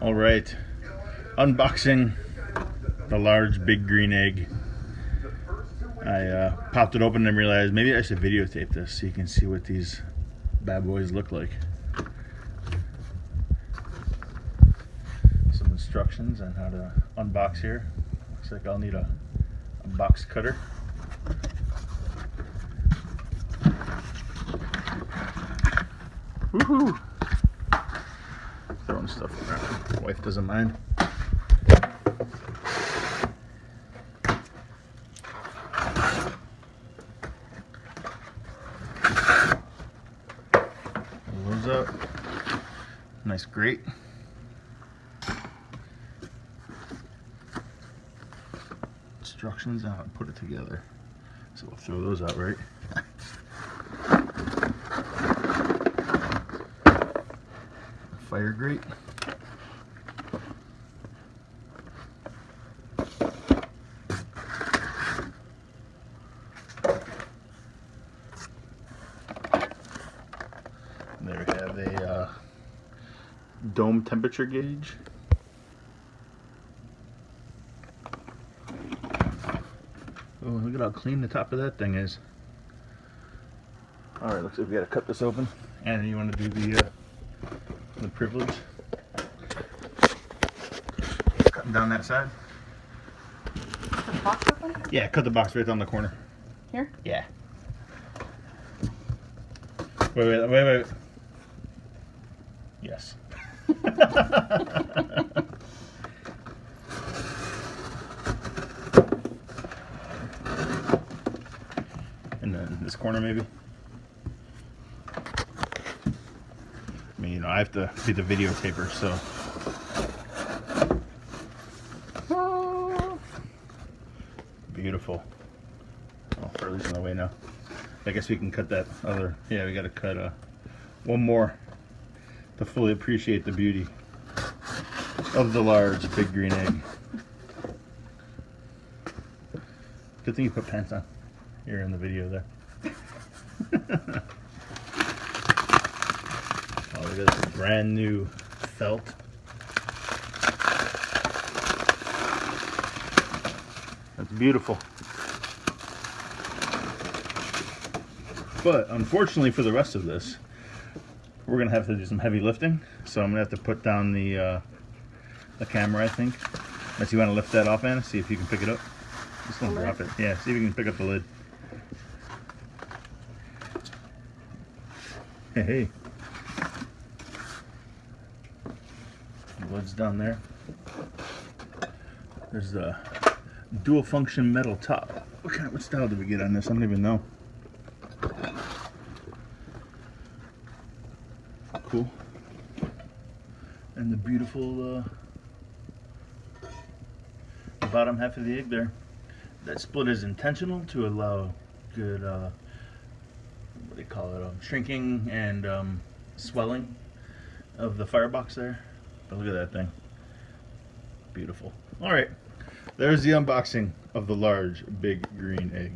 All right, unboxing the large big green egg. I popped it open and realized maybe I should videotape this so you can see what these bad boys look like. Some instructions on how to unbox here. Looks like I'll need a box cutter. Woohoo! Throwing stuff around. Wife doesn't mind. Pull those up. Nice grate. Instructions on how to put it together. So we'll throw those out, right? Fire grate. And there we have a dome temperature gauge. Oh, look at how clean the top of that thing is. Alright, looks like we gotta cut this open. And you want to do the privilege. Cutting down that side. Cut the box open? Yeah, cut the box right down the corner. Here? Yeah. Wait. Yes. And then this corner maybe. I mean, I have to be the videotaper, so. Beautiful. Oh, Furley's on the way now. I guess we can cut that other. Yeah, we got to cut one more to fully appreciate the beauty of the large big green egg. Good thing you put pants on. You're in the video there. Oh, look at this brand new felt. That's beautiful. But unfortunately for the rest of this, we're gonna have to do some heavy lifting. So I'm gonna have to put down the camera, I think. Unless you want to lift that off, Anna, see if you can pick it up. Just don't drop it. Yeah, see if you can pick up the lid. Hey. The lid's down there. There's the dual function metal top. What style did we get on this? I don't even know. Cool. And the beautiful bottom half of the egg there. That split is intentional to allow good what do you call it, shrinking and swelling of the firebox there. But look at that thing. Beautiful. Alright, there's the unboxing of the large big green egg.